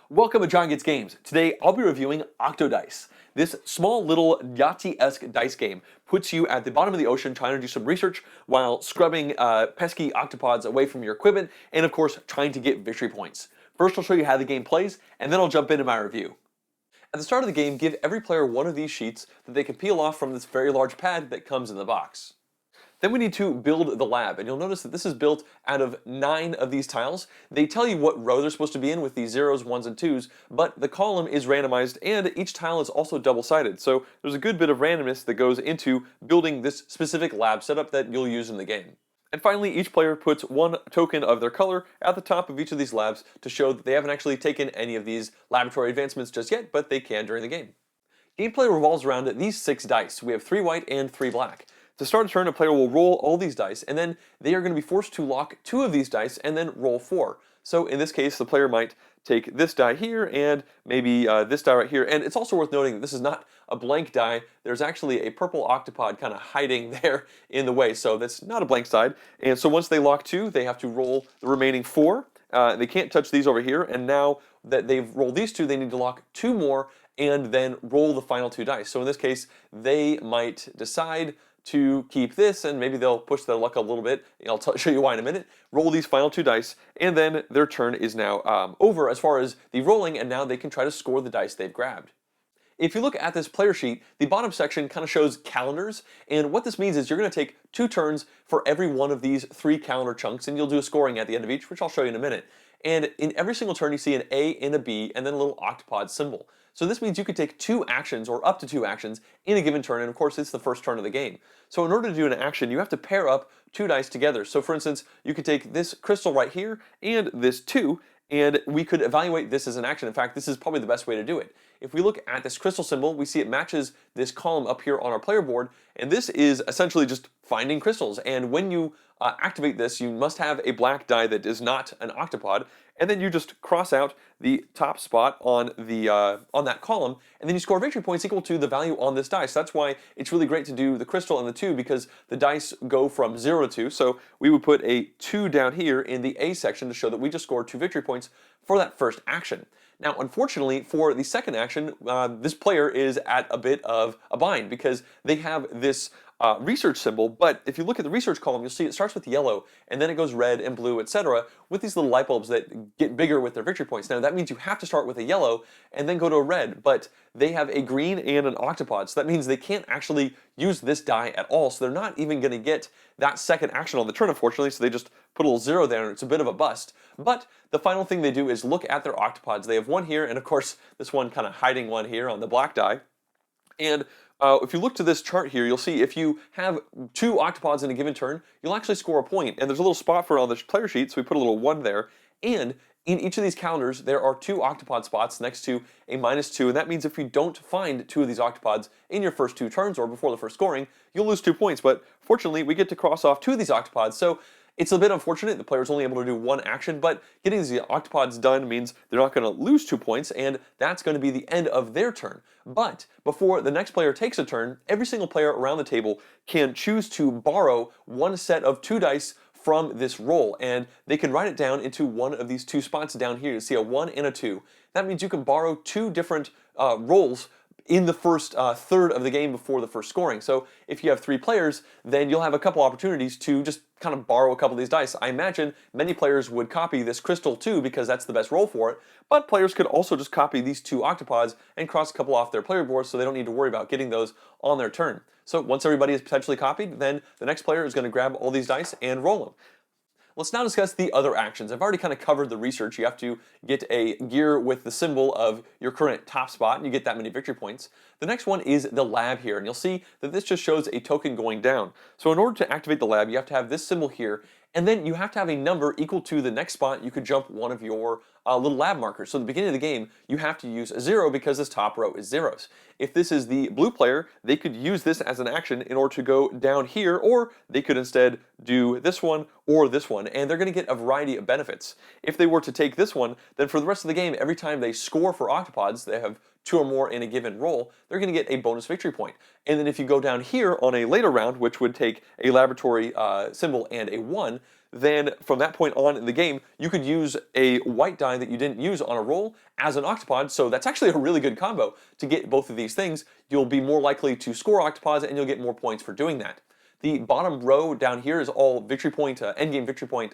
Welcome to JonGetsGames. Today I'll be reviewing OctoDice. This small little Yahtzee-esque dice game puts you at the bottom of the ocean trying to do some research while scrubbing pesky octopods away from your equipment and of course trying to get victory points. First I'll show you how the game plays and then I'll jump into my review. At the start of the game, give every player one of these sheets that they can peel off from this very large pad that comes in the box. Then we need to build the lab, and you'll notice that this is built out of 9 of these tiles. They tell you what row they're supposed to be in with the 0s, 1s, and 2s, but the column is randomized and each tile is also double-sided, so there's a good bit of randomness that goes into building this specific lab setup that you'll use in the game. And finally, each player puts one token of their color at the top of each of these labs to show that they haven't actually taken any of these laboratory advancements just yet, but they can during the game. Gameplay revolves around these 6 dice. We have 3 white and 3 black. To start a turn, a player will roll all these dice, and then they are going to be forced to lock 2 of these dice and then roll 4. So in this case, the player might take this die here and maybe this die right here. And it's also worth noting that this is not a blank die. There's actually a purple octopod kind of hiding there in the way, so that's not a blank side. And so once they lock 2, they have to roll the remaining 4. They can't touch these over here, and now that they've rolled these 2, they need to lock 2 more and then roll the final 2 dice. So in this case, they might decide to keep this, and maybe they'll push their luck a little bit. I'll show you why in a minute. Roll these final 2 dice, and then their turn is now over as far as the rolling, and now they can try to score the dice they've grabbed. If you look at this player sheet, the bottom section kind of shows calendars, and what this means is you're going to take 2 turns for every one of these 3 calendar chunks, and you'll do a scoring at the end of each, which I'll show you in a minute. And in every single turn you see an A and a B, and then a little octopod symbol. So this means you could take 2 actions, or up to 2 actions, in a given turn, and of course it's the first turn of the game. So in order to do an action, you have to pair up 2 dice together. So for instance, you could take this crystal right here, and this 2, and we could evaluate this as an action. In fact, this is probably the best way to do it. If we look at this crystal symbol, we see it matches this column up here on our player board, and this is essentially just finding crystals. And when you activate this, you must have a black die that is not an octopod, and then you just cross out the top spot on the on that column, and then you score victory points equal to the value on this dice. That's why it's really great to do the crystal and the 2, because the dice go from 0 to 2. So we would put a 2 down here in the A section to show that we just scored 2 victory points for that first action. Now, unfortunately, for the second action, this player is at a bit of a bind because they have this research symbol, but if you look at the research column, you'll see it starts with yellow, and then it goes red and blue, etc., with these little light bulbs that get bigger with their victory points. Now, that means you have to start with a yellow and then go to a red, but they have a green and an octopod, so that means they can't actually use this die at all, so they're not even going to get that second action on the turn, unfortunately, so they just put a little 0 there, and it's a bit of a bust. But the final thing they do is look at their octopods. They have one here, and of course, this one kind of hiding one here on the black die. And if you look to this chart here, you'll see if you have 2 octopods in a given turn, you'll actually score a point. And there's a little spot for it on the player sheet, so we put a little 1 there. And in each of these calendars, there are 2 octopod spots next to a -2, and that means if you don't find 2 of these octopods in your first 2 turns or before the first scoring, you'll lose 2 points. But fortunately, we get to cross off 2 of these octopods, so it's a bit unfortunate the player's only able to do 1 action, but getting these octopods done means they're not going to lose 2 points, and that's going to be the end of their turn. But before the next player takes a turn, every single player around the table can choose to borrow 1 set of 2 dice from this roll, and they can write it down into one of these 2 spots down here. You see a 1 and a 2. That means you can borrow 2 different rolls in the first third of the game before the first scoring. So if you have 3 players, then you'll have a couple opportunities to just kind of borrow a couple of these dice. I imagine many players would copy this crystal too because that's the best roll for it, but players could also just copy these 2 octopods and cross a couple off their player board so they don't need to worry about getting those on their turn. So once everybody is potentially copied, then the next player is going to grab all these dice and roll them. Let's now discuss the other actions. I've already kind of covered the research. You have to get a gear with the symbol of your current top spot, and you get that many victory points. The next one is the lab here, and you'll see that this just shows a token going down. So in order to activate the lab, you have to have this symbol here, and then you have to have a number equal to the next spot. You could jump one of your little lab markers. So at the beginning of the game, you have to use a 0 because this top row is 0s. If this is the blue player, they could use this as an action in order to go down here, or they could instead do this one or this one, and they're going to get a variety of benefits. If they were to take this one, then for the rest of the game, every time they score for octopods, they have 2 or more in a given roll, they're going to get a bonus victory point. And then if you go down here on a later round, which would take a laboratory symbol and a 1, then from that point on in the game, you could use a white die that you didn't use on a roll as an octopod, so that's actually a really good combo to get both of these things. You'll be more likely to score octopods, and you'll get more points for doing that. The bottom row down here is all victory point, endgame victory point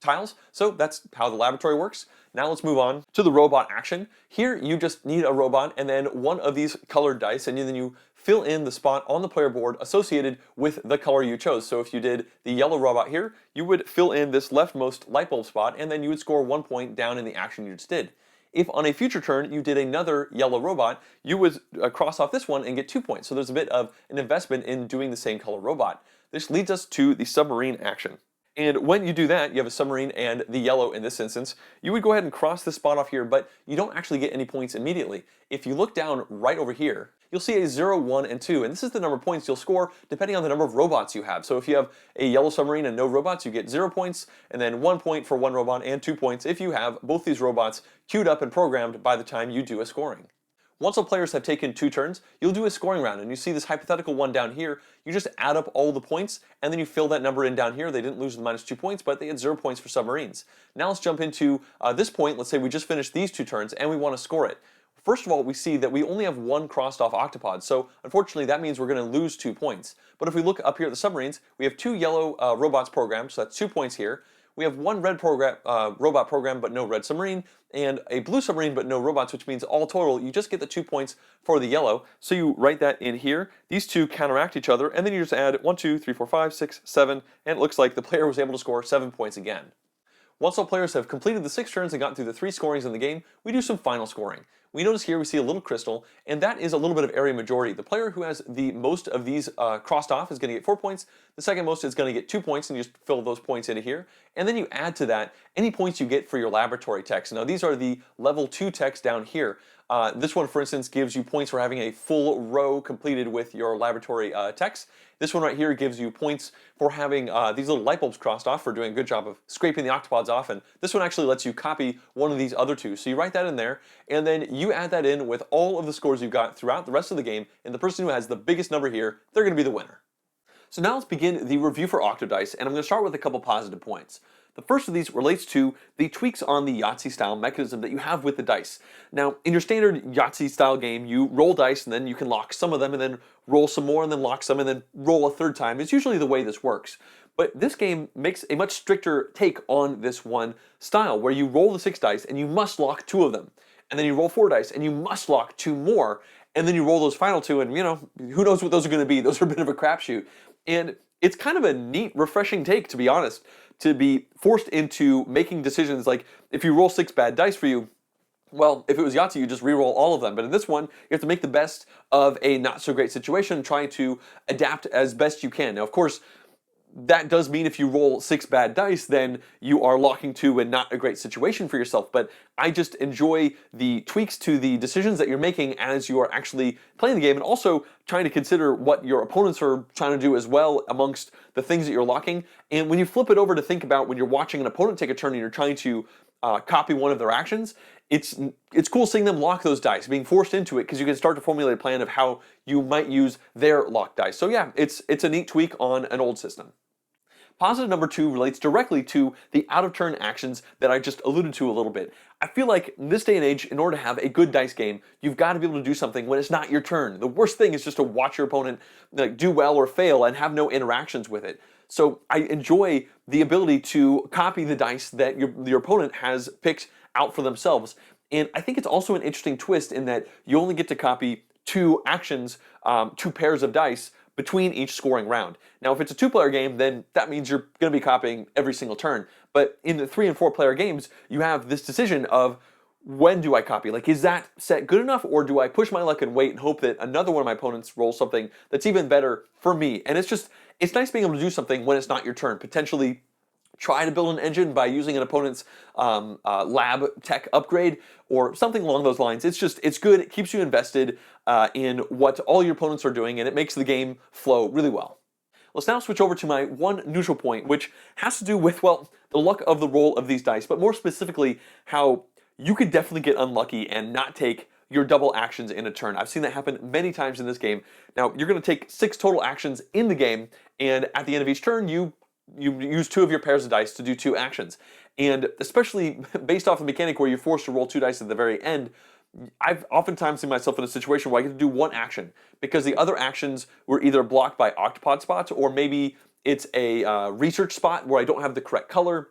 tiles, so that's how the laboratory works. Now let's move on to the robot action. Here you just need a robot and then one of these colored dice, and then you fill in the spot on the player board associated with the color you chose. So if you did the yellow robot here, you would fill in this leftmost light bulb spot, and then you would score 1 point down in the action you just did. If on a future turn you did another yellow robot, you would cross off this one and get 2 points. So there's a bit of an investment in doing the same color robot. This leads us to the submarine action. And when you do that, you have a submarine and the yellow in this instance, you would go ahead and cross this spot off here, but you don't actually get any points immediately. If you look down right over here, you'll see a 0, 1, and 2, and this is the number of points you'll score depending on the number of robots you have. So if you have a yellow submarine and no robots, you get 0 points, and then 1 point for one robot and 2 points if you have both these robots queued up and programmed by the time you do a scoring. Once all players have taken 2 turns, you'll do a scoring round, and you see this hypothetical one down here. You just add up all the points, and then you fill that number in down here. They didn't lose the -2 points, but they had 0 points for submarines. Now let's jump into this point. Let's say we just finished these 2 turns, and we want to score it. First of all, we see that we only have 1 crossed off octopod, so unfortunately that means we're going to lose 2 points. But if we look up here at the submarines, we have 2 yellow robots programmed, so that's 2 points here. We have 1 red robot program, but no red submarine, and a blue submarine, but no robots, which means all total, you just get the 2 points for the yellow. So you write that in here. These two counteract each other, and then you just add 1, 2, 3, 4, 5, 6, 7, and it looks like the player was able to score 7 points again. Once all players have completed the 6 turns and gotten through the 3 scorings in the game, we do some final scoring. We notice here we see a little crystal, and that is a little bit of area majority. The player who has the most of these crossed off is going to get 4 points. The second most is going to get 2 points, and you just fill those points into here. And then you add to that any points you get for your laboratory techs. Now these are the level 2 techs down here. This one, for instance, gives you points for having a full row completed with your laboratory techs. This one right here gives you points for having these little light bulbs crossed off, for doing a good job of scraping the octopods off, and this one actually lets you copy one of these other 2. So you write that in there, and then you add that in with all of the scores you've got throughout the rest of the game, and the person who has the biggest number here, they're going to be the winner. So now let's begin the review for OctoDice, and I'm going to start with a couple positive points. The first of these relates to the tweaks on the Yahtzee-style mechanism that you have with the dice. Now, in your standard Yahtzee-style game, you roll dice, and then you can lock some of them, and then roll some more, and then lock some, and then roll a third time. It's usually the way this works. But this game makes a much stricter take on this one style, where you roll the 6 dice, and you must lock 2 of them. And then you roll 4 dice, and you must lock 2 more. And then you roll those final 2, and, you know, who knows what those are going to be. Those are a bit of a crapshoot. And it's kind of a neat, refreshing take, to be honest, to be forced into making decisions like, if you roll 6 bad dice for you, well, if it was Yahtzee, you just re-roll all of them. But in this one, you have to make the best of a not-so-great situation, trying to adapt as best you can. Now, of course, that does mean if you roll 6 bad dice, then you are locking to a not a great situation for yourself. But I just enjoy the tweaks to the decisions that you're making as you are actually playing the game, and also trying to consider what your opponents are trying to do as well amongst the things that you're locking. And when you flip it over to think about when you're watching an opponent take a turn and you're trying to copy one of their actions, it's cool seeing them lock those dice, being forced into it, because you can start to formulate a plan of how you might use their locked dice. So yeah, it's a neat tweak on an old system. Positive number 2 relates directly to the out-of-turn actions that I just alluded to a little bit. I feel like in this day and age, in order to have a good dice game, you've got to be able to do something when it's not your turn. The worst thing is just to watch your opponent do well or fail and have no interactions with it. So I enjoy the ability to copy the dice that your opponent has picked out for themselves. And I think it's also an interesting twist in that you only get to copy 2 actions, 2 pairs of dice, between each scoring round. Now, if it's a 2-player game, then that means you're going to be copying every single turn. But in the 3- and 4-player games, you have this decision of, when do I copy? Like, is that set good enough, or do I push my luck and wait and hope that another one of my opponents rolls something that's even better for me? And it's nice being able to do something when it's not your turn, potentially try to build an engine by using an opponent's lab tech upgrade or something along those lines. It's good. It keeps you invested in what all your opponents are doing, and it makes the game flow really well. Let's now switch over to my one neutral point, which has to do with, well, the luck of the roll of these dice, but more specifically, how you could definitely get unlucky and not take your double actions in a turn. I've seen that happen many times in this game. Now, you're going to take 6 total actions in the game, and at the end of each turn, you use 2 of your pairs of dice to do 2 actions. And especially based off the mechanic where you're forced to roll 2 dice at the very end, I've oftentimes seen myself in a situation where I get to do 1 action because the other actions were either blocked by octopod spots, or maybe it's a research spot where I don't have the correct color,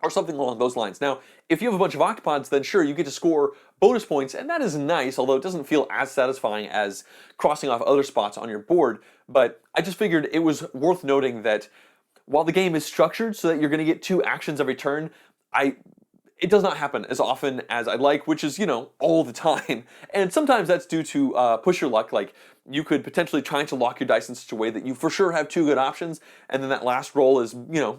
or something along those lines. Now, if you have a bunch of octopods, then sure, you get to score bonus points, and that is nice, although it doesn't feel as satisfying as crossing off other spots on your board. But I just figured it was worth noting that while the game is structured so that you're going to get 2 actions every turn, it does not happen as often as I'd like, which is, all the time. And sometimes that's due to push your luck. Like, you could potentially try to lock your dice in such a way that you for sure have 2 good options, and then that last roll is,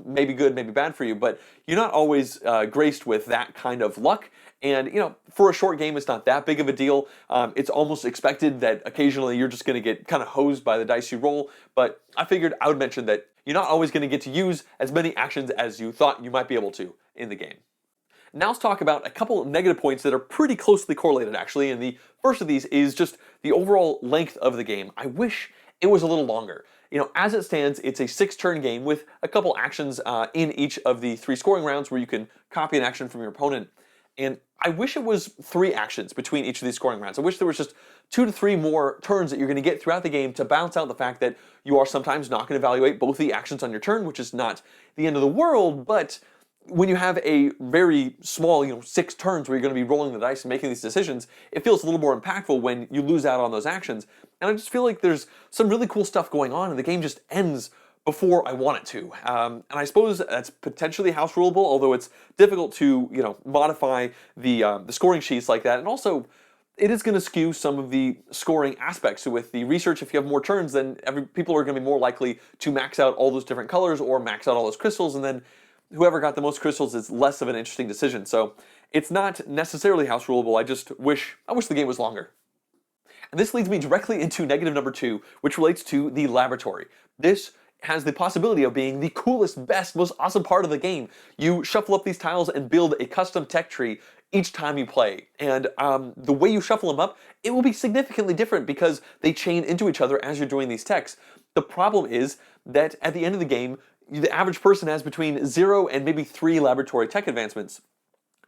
maybe good, maybe bad for you. But you're not always graced with that kind of luck. And, for a short game, it's not that big of a deal. It's almost expected that occasionally you're just going to get kind of hosed by the dice you roll. But I figured I would mention that you're not always going to get to use as many actions as you thought you might be able to in the game. Now let's talk about a couple of negative points that are pretty closely correlated, actually, and the first of these is just the overall length of the game. I wish it was a little longer. As it stands, it's a 6-turn game with a couple actions in each of the 3 scoring rounds where you can copy an action from your opponent, and I wish it was 3 actions between each of these scoring rounds. I wish there was just 2 to 3 more turns that you're going to get throughout the game to balance out the fact that you are sometimes not going to evaluate both the actions on your turn, which is not the end of the world, but when you have a very small, 6 turns where you're going to be rolling the dice and making these decisions, it feels a little more impactful when you lose out on those actions. And I just feel like there's some really cool stuff going on, and the game just ends before I want it to. And I suppose that's potentially house rulable, although it's difficult to, modify the scoring sheets like that. And also, it is going to skew some of the scoring aspects. So with the research, if you have more turns, then people are going to be more likely to max out all those different colors or max out all those crystals, and then whoever got the most crystals is less of an interesting decision. So it's not necessarily house rulable. I wish the game was longer. And this leads me directly into negative number 2, which relates to the laboratory. This has the possibility of being the coolest, best, most awesome part of the game. You shuffle up these tiles and build a custom tech tree each time you play. And the way you shuffle them up, it will be significantly different because they chain into each other as you're doing these techs. The problem is that at the end of the game, the average person has between 0 and maybe 3 laboratory tech advancements.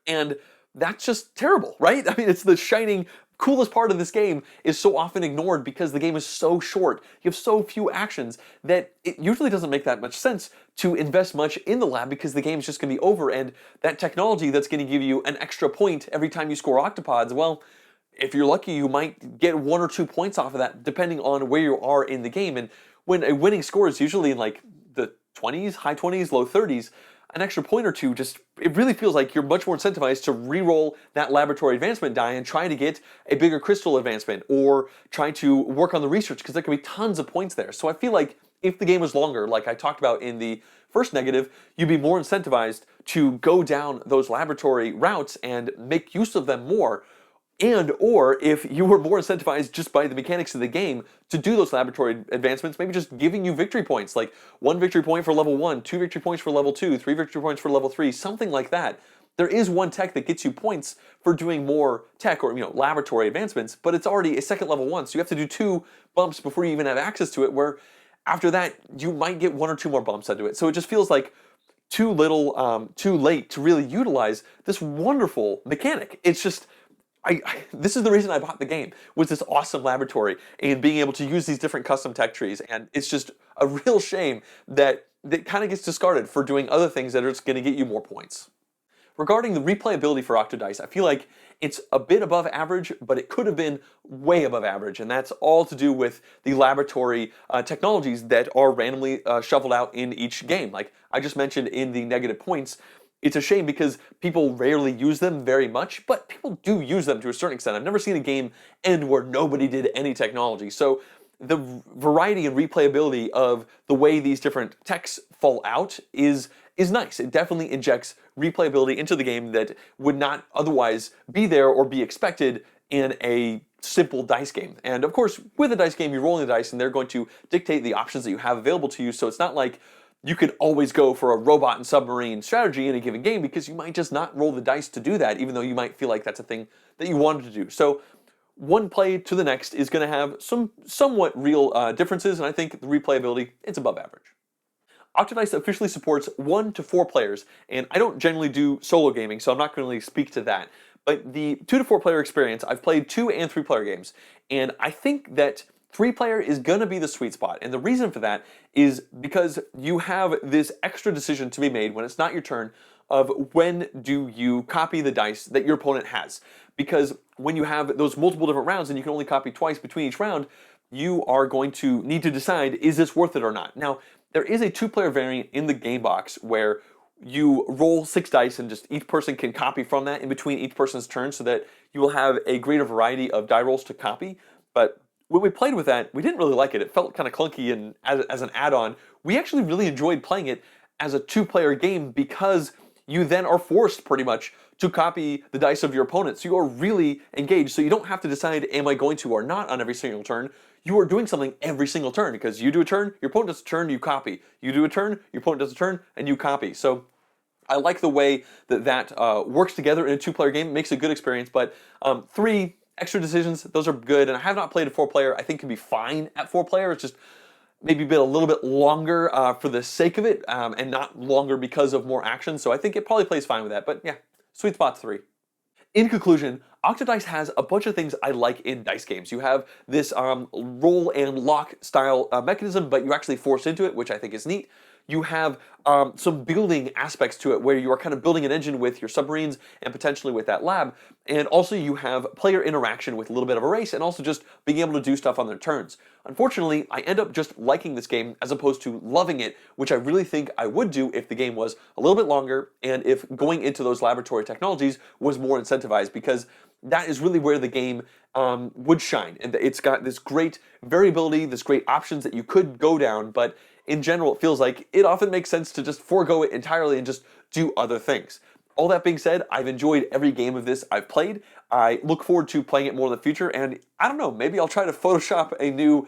And that's just terrible, right? I mean, it's the shining, coolest part of this game is so often ignored because the game is so short. You have so few actions that it usually doesn't make that much sense to invest much in the lab because the game's just going to be over, and that technology that's going to give you an extra point every time you score octopods, well, if you're lucky, you might get 1 or 2 points off of that depending on where you are in the game. And when a winning score is usually in like the 20s, high 20s, low 30s, an extra point or 2 it really feels like you're much more incentivized to re-roll that laboratory advancement die and try to get a bigger crystal advancement or try to work on the research because there can be tons of points there. So I feel like if the game was longer, like I talked about in the first negative, you'd be more incentivized to go down those laboratory routes and make use of them more. And or if you were more incentivized just by the mechanics of the game to do those laboratory advancements, maybe just giving you victory points, like 1 victory point for level 1, 2 victory points for level 2, 3 victory points for level 3, something like that. There is one tech that gets you points for doing more tech or laboratory advancements, but it's already a second level 1, so you have to do 2 bumps before you even have access to it, where after that you might get 1 or 2 more bumps into it. So it just feels like too little, too late to really utilize this wonderful mechanic. It's just, this is the reason I bought the game, was this awesome laboratory and being able to use these different custom tech trees, and it's just a real shame that it kind of gets discarded for doing other things that are just going to get you more points. Regarding the replayability for OctoDice, I feel like it's a bit above average, but it could have been way above average, and that's all to do with the laboratory technologies that are randomly shoveled out in each game. Like I just mentioned in the negative points, it's a shame because people rarely use them very much, but people do use them to a certain extent. I've never seen a game end where nobody did any technology. So the variety and replayability of the way these different techs fall out is nice. It definitely injects replayability into the game that would not otherwise be there or be expected in a simple dice game. And of course, with a dice game, you're rolling the dice and they're going to dictate the options that you have available to you. So it's not like you can always go for a robot and submarine strategy in a given game because you might just not roll the dice to do that, even though you might feel like that's a thing that you wanted to do. So one play to the next is going to have some somewhat real differences, and I think the replayability, it's above average. OctoDice officially supports 1 to 4 players, and I don't generally do solo gaming, so I'm not going to really speak to that. But the 2 to 4 player experience, I've played 2 and 3 player games, and I think that 3 player is going to be the sweet spot. And the reason for that is because you have this extra decision to be made when it's not your turn of when do you copy the dice that your opponent has. Because when you have those multiple different rounds and you can only copy twice between each round, you are going to need to decide, is this worth it or not? Now, there is a 2-player variant in the game box where you roll 6 dice and just each person can copy from that in between each person's turn so that you will have a greater variety of die rolls to copy. But when we played with that, we didn't really like it. It felt kind of clunky, and as an add-on, we actually really enjoyed playing it as a 2-player game because you then are forced pretty much to copy the dice of your opponent. So you are really engaged. So you don't have to decide, am I going to or not on every single turn. You are doing something every single turn because you do a turn, your opponent does a turn, you copy. You do a turn, your opponent does a turn, and you copy. So I like the way that works together in a 2-player game. It makes a good experience, but 3 extra decisions, those are good. And I have not played a 4-player. I think can be fine at 4-player. It's just maybe a little bit longer for the sake of it, and not longer because of more action. So I think it probably plays fine with that. But yeah, sweet spot 3. In conclusion, OctoDice has a bunch of things I like in dice games. You have this roll and lock style mechanism, but you actually force into it, which I think is neat. You have some building aspects to it where you are kind of building an engine with your submarines and potentially with that lab. And also you have player interaction with a little bit of a race and also just being able to do stuff on their turns. Unfortunately, I end up just liking this game as opposed to loving it, which I really think I would do if the game was a little bit longer and if going into those laboratory technologies was more incentivized, because that is really where the game would shine. And it's got this great variability, this great options that you could go down, but in general, it feels like it often makes sense to just forego it entirely and just do other things. All that being said, I've enjoyed every game of this I've played. I look forward to playing it more in the future, and I don't know, maybe I'll try to Photoshop a new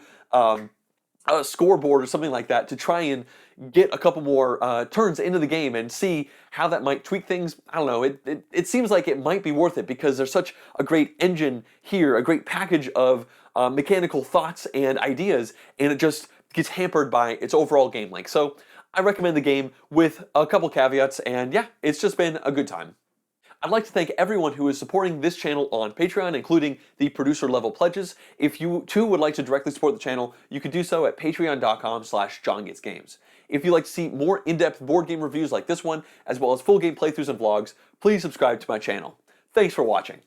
scoreboard or something like that to try and get a couple more turns into the game and see how that might tweak things. I don't know, it seems like it might be worth it because there's such a great engine here, a great package of mechanical thoughts and ideas, and it just gets hampered by its overall game length. So I recommend the game with a couple caveats, and yeah, it's just been a good time. I'd like to thank everyone who is supporting this channel on Patreon, including the producer level pledges. If you too would like to directly support the channel, you can do so at patreon.com/JonGetsGames. If you'd like to see more in-depth board game reviews like this one, as well as full game playthroughs and vlogs, please subscribe to my channel. Thanks for watching.